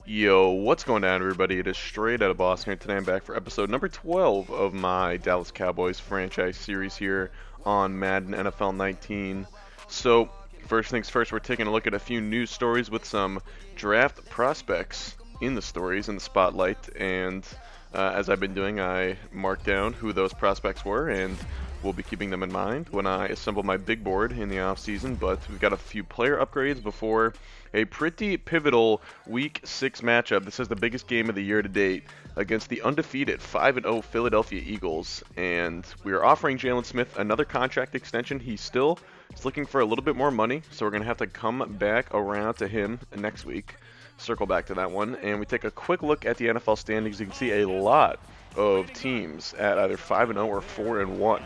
Yo, what's going on, everybody? It is Straight Outta Boston here. Today I'm back for episode number 12 of my Dallas Cowboys franchise series here on Madden NFL 19. So, first things first, we're taking a look at a few news stories with some draft prospects in the stories, in the spotlight, and as I've been doing, I marked down who those prospects were, and we'll be keeping them in mind when I assemble my big board in the offseason. But we've got a few player upgrades before a pretty pivotal Week 6 matchup. This is the biggest game of the year to date against the undefeated 5-0 Philadelphia Eagles. And we are offering Jalen Smith another contract extension. He still is looking for a little bit more money, so we're going to have to come back around to him next week. Circle back to that one. And we take a quick look at the NFL standings. You can see a lot of teams at either 5-0 or 4-1.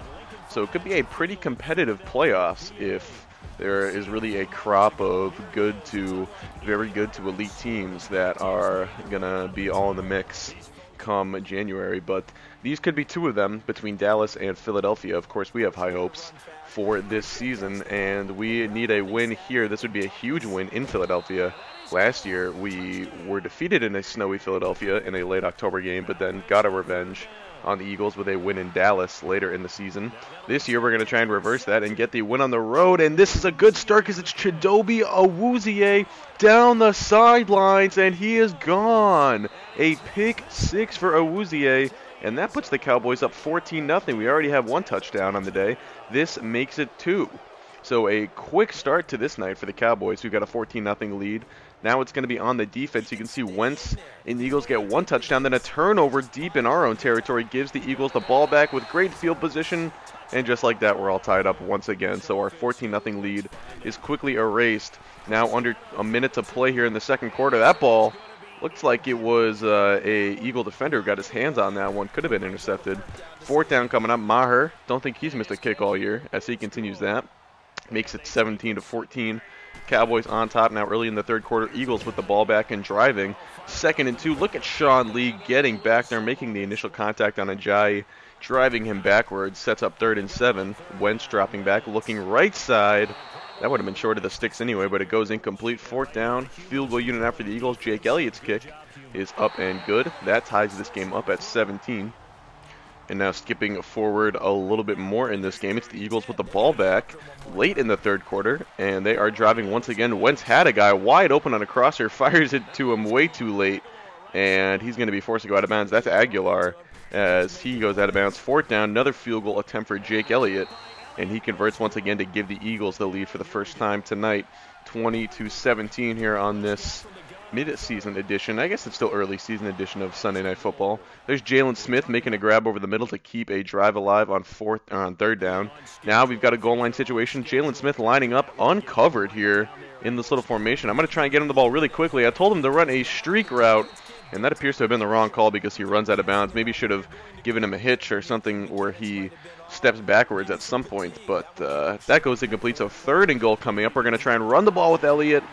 So it could be a pretty competitive playoffs if there is really a crop of good to very good to elite teams that are going to be all in the mix come January. But these could be two of them between Dallas and Philadelphia. Of course, we have high hopes for this season, and we need a win here. This would be a huge win in Philadelphia. Last year, we were defeated in a snowy Philadelphia in a late October game, but then got a revenge on the Eagles with a win in Dallas later in the season. This year, we're going to try and reverse that and get the win on the road, and this is a good start because it's Chidobe Awuzie down the sidelines, and he is gone. A pick six for Awuzie, and that puts the Cowboys up 14-0. We already have one touchdown on the day. This makes it two. So a quick start to this night for the Cowboys. We've got a 14-0 lead. Now it's going to be on the defense. You can see Wentz and the Eagles get one touchdown, then a turnover deep in our own territory gives the Eagles the ball back with great field position. And just like that, we're all tied up once again. So our 14-0 lead is quickly erased. Now under a minute to play here in the second quarter. That ball looks like it was a Eagle defender who got his hands on that one. Could have been intercepted. Fourth down coming up. Maher, don't think he's missed a kick all year as he continues that. Makes it 17-14. Cowboys on top now early in the third quarter. Eagles with the ball back and driving. 2nd and 2. Look at Sean Lee getting back there, making the initial contact on Ajayi, driving him backwards. Sets up 3rd and 7. Wentz dropping back, looking right side. That would have been short of the sticks anyway, but it goes incomplete. 4th down. Field goal unit out for the Eagles. Jake Elliott's kick is up and good. That ties this game up at 17. And now skipping forward a little bit more in this game, it's the Eagles with the ball back late in the third quarter, and they are driving once again. Wentz had a guy wide open on a crosshair, fires it to him way too late, and he's going to be forced to go out of bounds. That's Aguilar as he goes out of bounds. 4th down, another field goal attempt for Jake Elliott, and he converts once again to give the Eagles the lead for the first time tonight. 20-17 here on this mid-season edition. I guess it's still early season edition of Sunday Night Football. There's Jalen Smith making a grab over the middle to keep a drive alive on 3rd down. Now we've got a goal line situation. Jalen Smith lining up uncovered here in this little formation. I'm going to try and get him the ball really quickly. I told him to run a streak route, and that appears to have been the wrong call because he runs out of bounds. Maybe should have given him a hitch or something where he steps backwards at some point, but that goes incomplete. So 3rd and goal coming up. We're going to try and run the ball with Elliott,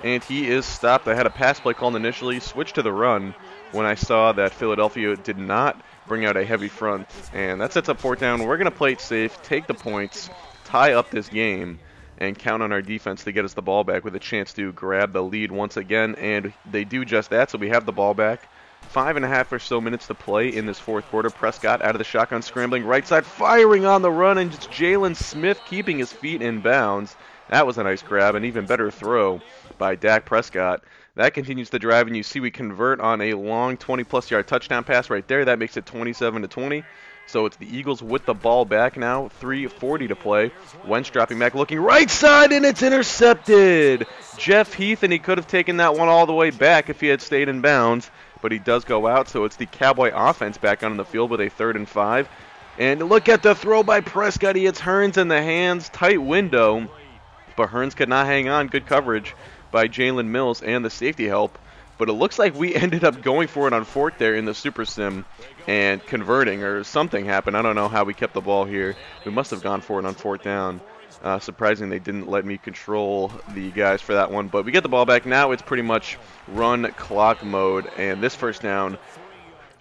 and he is stopped. I had a pass play called initially, switched to the run when I saw that Philadelphia did not bring out a heavy front, and that sets up 4th down. We're going to play it safe, take the points, tie up this game, and count on our defense to get us the ball back with a chance to grab the lead once again, and they do just that, so we have the ball back. 5.5 or so minutes to play in this fourth quarter. Prescott out of the shotgun, scrambling right side, firing on the run, and just Jalen Smith keeping his feet in bounds. That was a nice grab, an even better throw by Dak Prescott. That continues the drive, and you see we convert on a long 20-plus yard touchdown pass right there. That makes it 27-20. So it's the Eagles with the ball back now, 3:40 to play. Wentz dropping back, looking right side, and it's intercepted. Jeff Heath, and he could have taken that one all the way back if he had stayed in bounds, but he does go out. So it's the Cowboy offense back on the field with a 3rd and 5. And look at the throw by Prescott. He hits Hearns in the hands, tight window. But Hearns could not hang on. Good coverage by Jalen Mills and the safety help. But it looks like we ended up going for it on 4th there in the Super Sim and converting, or something happened. I don't know how we kept the ball here. We must have gone for it on 4th down. Surprising they didn't let me control the guys for that one. But we get the ball back. Now it's pretty much run clock mode. And this first down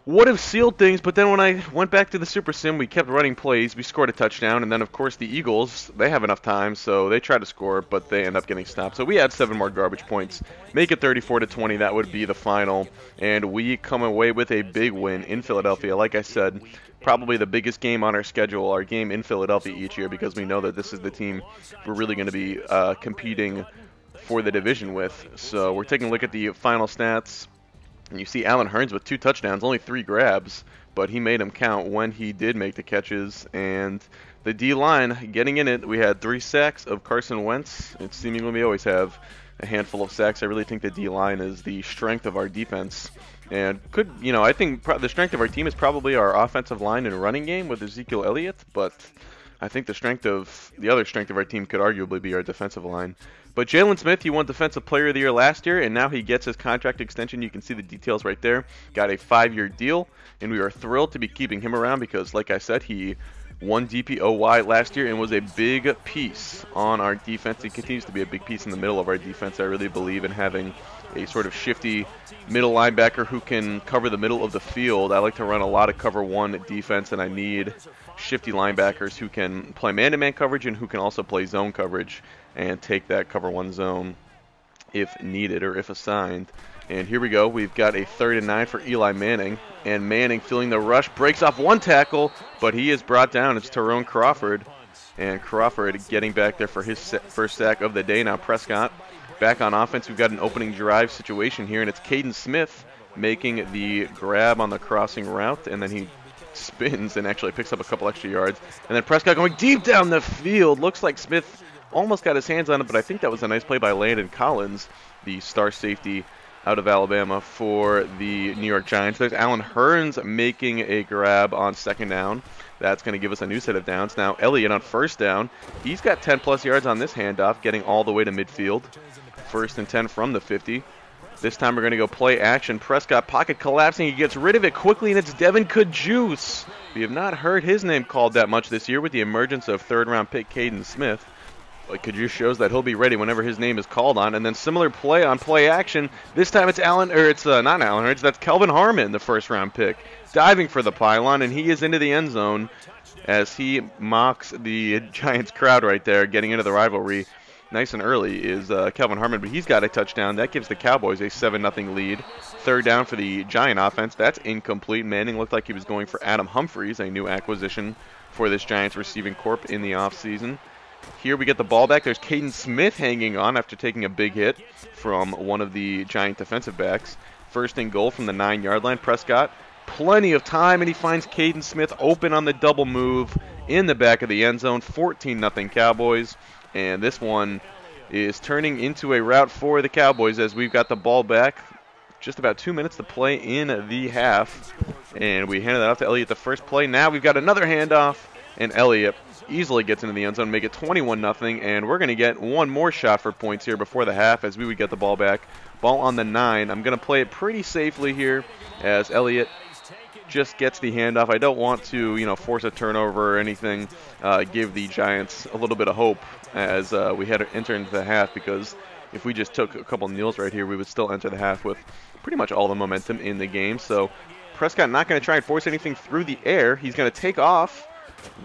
would have sealed things, but then when I went back to the Super Sim, we kept running plays. We scored a touchdown, and then, of course, the Eagles, they have enough time, so they try to score, but they end up getting stopped. So we had 7 more garbage points. Make it 34-20. That would be the final, and we come away with a big win in Philadelphia. Like I said, probably the biggest game on our schedule, our game in Philadelphia each year, because we know that this is the team we're really going to be competing for the division with. So we're taking a look at the final stats. And you see Allen Hurns with 2 touchdowns, only 3 grabs, but he made them count when he did make the catches. And the D-line getting in it, we had 3 sacks of Carson Wentz. It's seemingly we always have a handful of sacks. I really think the D-line is the strength of our defense. And I think the strength of our team is probably our offensive line and running game with Ezekiel Elliott, but I think the other strength of our team could arguably be our defensive line. But Jalen Smith, he won Defensive Player of the Year last year, and now he gets his contract extension. You can see the details right there. Got a 5-year deal, and we are thrilled to be keeping him around because, like I said, he won DPOY last year and was a big piece on our defense. He continues to be a big piece in the middle of our defense. I really believe in having a sort of shifty middle linebacker who can cover the middle of the field. I like to run a lot of cover 1 defense, and I need shifty linebackers who can play man-to-man coverage and who can also play zone coverage and take that cover 1 zone if needed or if assigned. And here we go. We've got a 3rd and 9 for Eli Manning. And Manning feeling the rush, breaks off 1 tackle, but he is brought down. It's Tyrone Crawford. And Crawford getting back there for his first sack of the day. Now Prescott back on offense. We've got an opening drive situation here, and it's Caden Smith making the grab on the crossing route, and then he spins and actually picks up a couple extra yards. And then Prescott going deep down the field. Looks like Smith almost got his hands on it, but I think that was a nice play by Landon Collins, the star safety out of Alabama for the New York Giants. There's Allen Hurns making a grab on 2nd down. That's going to give us a new set of downs. Now Elliott on 1st down. He's got 10-plus yards on this handoff, getting all the way to midfield. 1st and 10 from the 50. This time we're going to go play action. Prescott pocket collapsing. He gets rid of it quickly, and it's Devin Kajus. We have not heard his name called that much this year with the emergence of 3rd-round pick Caden Smith. But Kajus shows that he'll be ready whenever his name is called on. And then similar play on play action. This time it's not Allen Hurns. That's Kelvin Harmon, the 1st-round pick, diving for the pylon, and he is into the end zone as he mocks the Giants crowd right there, getting into the rivalry. Nice and early is Kelvin Harmon, but he's got a touchdown. That gives the Cowboys a 7-0 lead. 3rd down for the Giant offense. That's incomplete. Manning looked like he was going for Adam Humphries, a new acquisition for this Giants receiving corp in the offseason. Here we get the ball back. There's Caden Smith hanging on after taking a big hit from one of the Giant defensive backs. 1st and goal from the 9-yard line. Prescott, plenty of time, and he finds Caden Smith open on the double move in the back of the end zone. 14-0 Cowboys. And this one is turning into a rout for the Cowboys as we've got the ball back. Just about 2 minutes to play in the half. And we handed that off to Elliott the first play. Now we've got another handoff, and Elliott easily gets into the end zone, make it 21-0. And we're going to get one more shot for points here before the half as we would get the ball back. Ball on the 9. I'm going to play it pretty safely here as Elliott just gets the handoff. I don't want to, force a turnover or anything. Give the Giants a little bit of hope as we had to enter into the half, because if we just took a couple kneels right here, we would still enter the half with pretty much all the momentum in the game. So Prescott not going to try and force anything through the air. He's going to take off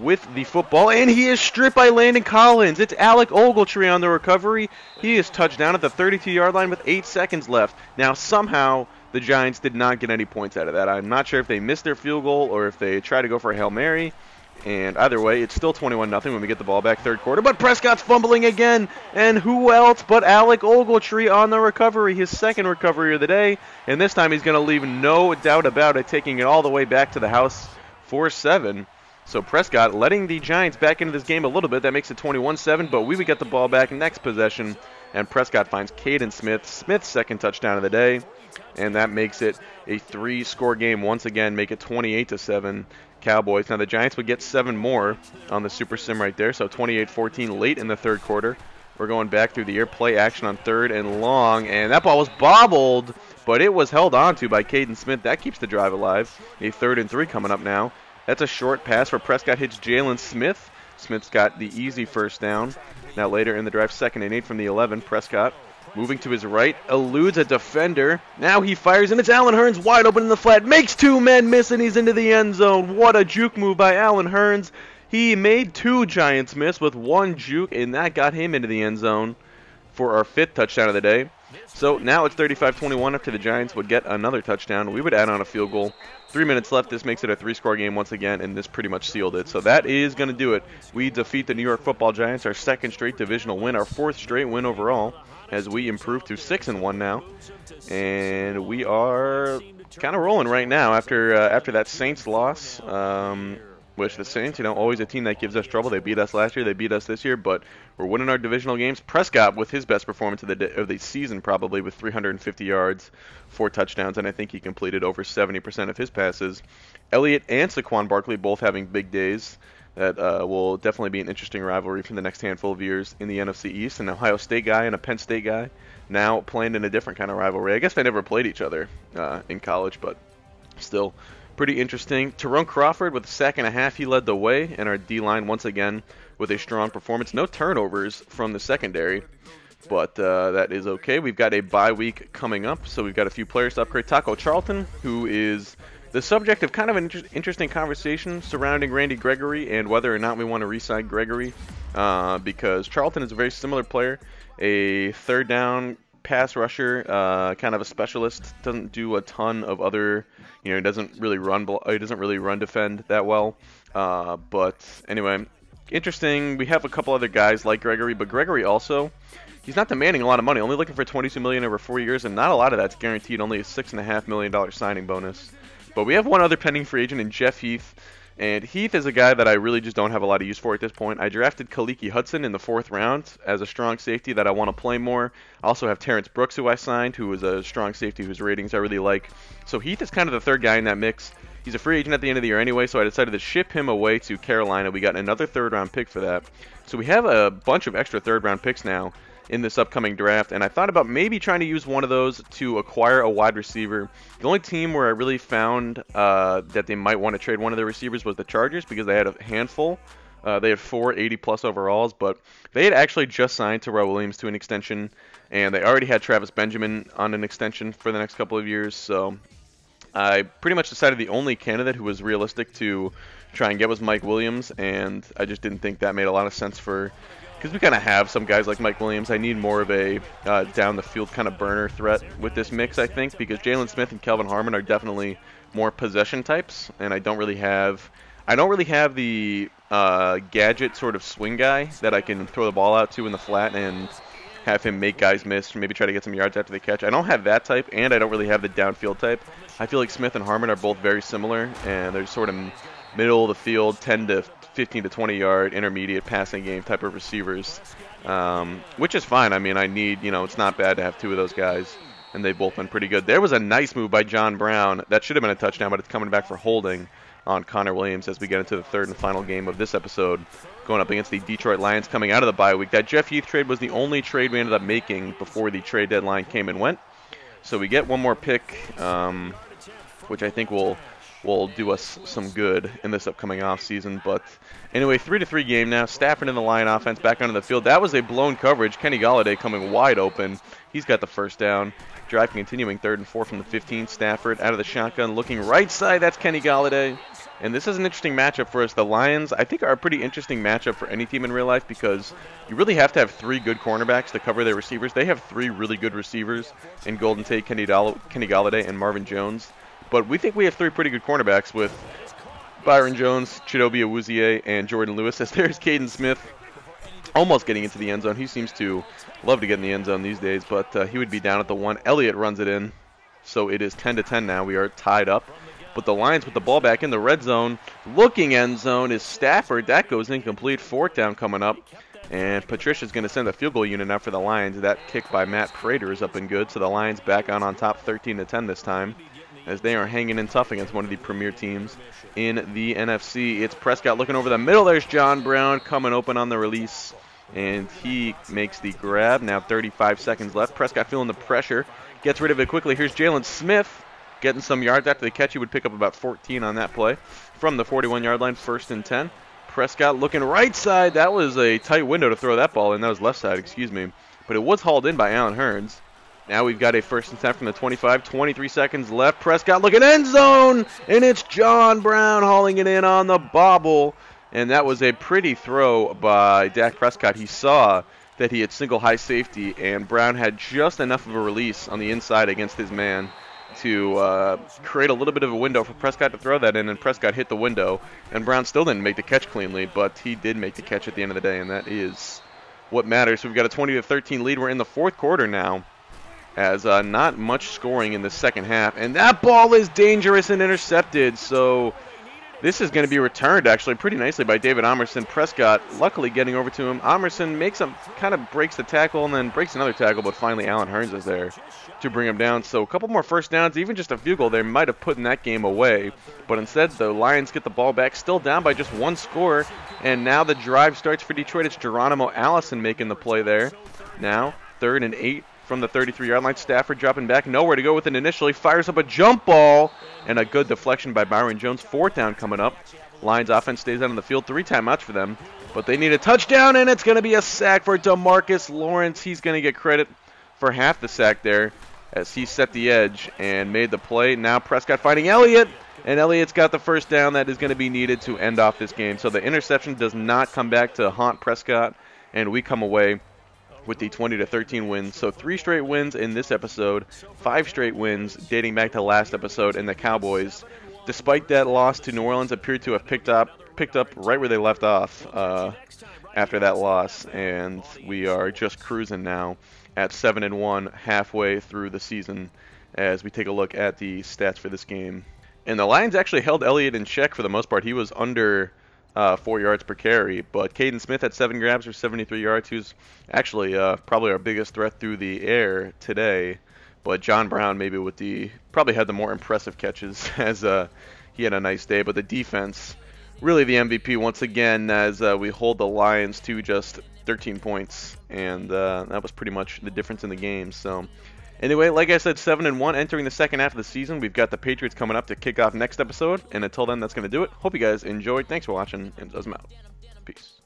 with the football, and he is stripped by Landon Collins. It's Alec Ogletree on the recovery. He is touched down at the 32-yard line with 8 seconds left. Now, somehow, the Giants did not get any points out of that. I'm not sure if they missed their field goal or if they tried to go for a Hail Mary. And either way, it's still 21-0 when we get the ball back 3rd quarter. But Prescott's fumbling again. And who else but Alec Ogletree on the recovery, his 2nd recovery of the day. And this time he's going to leave no doubt about it, taking it all the way back to the house for 7. So Prescott letting the Giants back into this game a little bit. That makes it 21-7, but we would get the ball back next possession. And Prescott finds Caden Smith, Smith's 2nd touchdown of the day. And that makes it a 3-score game once again, make it 28-7 Cowboys. Now the Giants would get 7 more on the Super Sim right there, so 28-14 late in the 3rd quarter. We're going back through the air, play action on 3rd and long, and that ball was bobbled, but it was held onto by Caden Smith. That keeps the drive alive. A 3rd and 3 coming up now. That's a short pass where Prescott hits Jalen Smith. Smith's got the easy 1st down. Now later in the drive, 2nd and 8 from the 11. Prescott Moving to his right, eludes a defender. Now he fires, and it's Allen Hurns wide open in the flat. Makes two men miss, and he's into the end zone. What a juke move by Allen Hurns. He made two Giants miss with one juke, and that got him into the end zone for our 5th touchdown of the day. So now it's 35-21 after the Giants would get another touchdown. We would add on a field goal. 3 minutes left. This makes it a 3-score game once again, and this pretty much sealed it. So that is going to do it. We defeat the New York Football Giants, our 2nd straight divisional win, our 4th straight win overall, as we improve to 6-1 now. And we are kind of rolling right now after that Saints loss. Which the Saints, always a team that gives us trouble. They beat us last year, they beat us this year, but we're winning our divisional games. Prescott with his best performance of the season probably, with 350 yards, 4 touchdowns, and I think he completed over 70% of his passes. Elliott and Saquon Barkley both having big days. That will definitely be an interesting rivalry for the next handful of years in the NFC East. An Ohio State guy and a Penn State guy now playing in a different kind of rivalry. I guess they never played each other in college, but still pretty interesting. Tyrone Crawford with a sack and a half. He led the way, and our D-line once again with a strong performance. No turnovers from the secondary, but that is okay. We've got a bye week coming up, so we've got a few players to upgrade. Taco Charlton, who is the subject of kind of an interesting conversation surrounding Randy Gregory and whether or not we want to re-sign Gregory, because Charlton is a very similar player, a third down pass rusher, kind of a specialist. Doesn't do a ton of other, he doesn't really run defend that well. But anyway, interesting. We have a couple other guys like Gregory, but Gregory also, he's not demanding a lot of money. Only looking for $22 million over 4 years, and not a lot of that's guaranteed. Only a $6.5 million signing bonus. But we have one other pending free agent in Jeff Heath. And Heath is a guy that I really just don't have a lot of use for at this point. I drafted Kaliki Hudson in the 4th round as a strong safety that I want to play more. I also have Terrence Brooks, who I signed, who is a strong safety whose ratings I really like. So Heath is kind of the 3rd guy in that mix. He's a free agent at the end of the year anyway, so I decided to ship him away to Carolina. We got another 3rd-round pick for that. So we have a bunch of extra 3rd-round picks now in this upcoming draft, and I thought about maybe trying to use one of those to acquire a wide receiver. The only team where I really found that they might want to trade one of their receivers was the Chargers, because they had a handful. They had 4 80-plus overalls, but they had actually just signed Terrell Williams to an extension, and they already had Travis Benjamin on an extension for the next couple of years. So I pretty much decided the only candidate who was realistic to try and get was Mike Williams, and I just didn't think that made a lot of sense because we kind of have some guys like Mike Williams. I need more of a down-the-field kind of burner threat with this mix, I think, because Jalen Smith and Kelvin Harmon are definitely more possession types, and I don't really have the gadget sort of swing guy that I can throw the ball out to in the flat and have him make guys miss, maybe try to get some yards after the catch. I don't have that type, and I don't really have the downfield type. I feel like Smith and Harmon are both very similar, and they're sort of middle of the field, 10 to 15 to 20 yard intermediate passing game type of receivers, which is fine. I mean, I need, it's not bad to have 2 of those guys, and they've both been pretty good. There was a nice move by John Brown. That should have been a touchdown, but it's coming back for holding on Connor Williams as we get into the 3rd and final game of this episode, going up against the Detroit Lions coming out of the bye week. That Jeff Heath trade was the only trade we ended up making before the trade deadline came and went. So we get one more pick, which I think will do us some good in this upcoming offseason. But anyway, 3-3 game now. Stafford in the Lion offense back onto the field. That was a blown coverage. Kenny Golladay coming wide open. He's got the 1st down. Drive continuing, 3rd and 4 from the 15. Stafford out of the shotgun, looking right side. That's Kenny Golladay. And this is an interesting matchup for us. The Lions, I think, are a pretty interesting matchup for any team in real life because you really have to have 3 good cornerbacks to cover their receivers. They have 3 really good receivers in Golden Tate, Kenny Golladay, and Marvin Jones. But we think we have 3 pretty good cornerbacks with Byron Jones, Chidobe Awuzie, and Jordan Lewis. As there's Caden Smith almost getting into the end zone. He seems to love to get in the end zone these days, but he would be down at the 1. Elliott runs it in, so it is 10-10 now. We are tied up. But the Lions with the ball back in the red zone. Looking end zone is Stafford. That goes incomplete. 4th down coming up. And Patricia's going to send a field goal unit out for the Lions. That kick by Matt Prater is up and good. So the Lions back on top 13-10 this time, as they are hanging in tough against one of the premier teams in the NFC. It's Prescott looking over the middle. There's John Brown coming open on the release, and he makes the grab. Now 35 seconds left. Prescott feeling the pressure. Gets rid of it quickly. Here's Jalen Smith getting some yards after the catch. He would pick up about 14 on that play from the 41-yard line, 1st and 10. Prescott looking right side. That was a tight window to throw that ball in. That was left side, excuse me. but it was hauled in by Allen Hurns. Now we've got a 1st and 10 from the 25, 23 seconds left. Prescott looking end zone, and it's John Brown hauling it in on the bobble. And that was a pretty throw by Dak Prescott. He saw that he had single high safety, and Brown had just enough of a release on the inside against his man to create a little bit of a window for Prescott to throw that in, and Prescott hit the window. And Brown still didn't make the catch cleanly, but he did make the catch at the end of the day, and that is what matters. So we've got a 20-13 lead. We're in the 4th quarter now, as not much scoring in the second half. And that ball is dangerous and intercepted, so this is going to be returned actually pretty nicely by David Amerson. Prescott luckily getting over to him. Amerson makes him, kind of breaks the tackle and then breaks another tackle, but finally Allen Hurns is there to bring him down. So a couple more first downs, even just a field goal, they might have put in that game away. But instead, the Lions get the ball back, still down by just 1 score. And now the drive starts for Detroit. It's Geronimo Allison making the play there. Now, 3rd and 8 from the 33-yard line. Stafford dropping back, nowhere to go with it initially. Fires up a jump ball, and a good deflection by Byron Jones. 4th down coming up. Lions offense stays out on the field. 3 timeouts for them. But they need a touchdown, and it's going to be a sack for DeMarcus Lawrence. He's going to get credit for half the sack there as he set the edge and made the play. Now Prescott finding Elliott, and Elliott's got the 1st down that is going to be needed to end off this game. So the interception does not come back to haunt Prescott, and we come away with the 20-13 win. So 3 straight wins in this episode, 5 straight wins dating back to last episode, and the Cowboys, despite that loss to New Orleans, appeared to have picked up right where they left off after that loss, and we are just cruising now at 7-1 halfway through the season as we take a look at the stats for this game. And the Lions actually held Elliott in check for the most part. He was under 4 yards per carry, but Caden Smith had 7 grabs for 73 yards, who's actually probably our biggest threat through the air today. But John Brown maybe probably had the more impressive catches as he had a nice day. But the defense, really the MVP once again, as we hold the Lions to just 13 points, and that was pretty much the difference in the game. So anyway, like I said, 7-1 entering the second half of the season. We've got the Patriots coming up to kick off next episode, and until then, that's going to do it. Hope you guys enjoyed. Thanks for watching, and I'm out. Peace.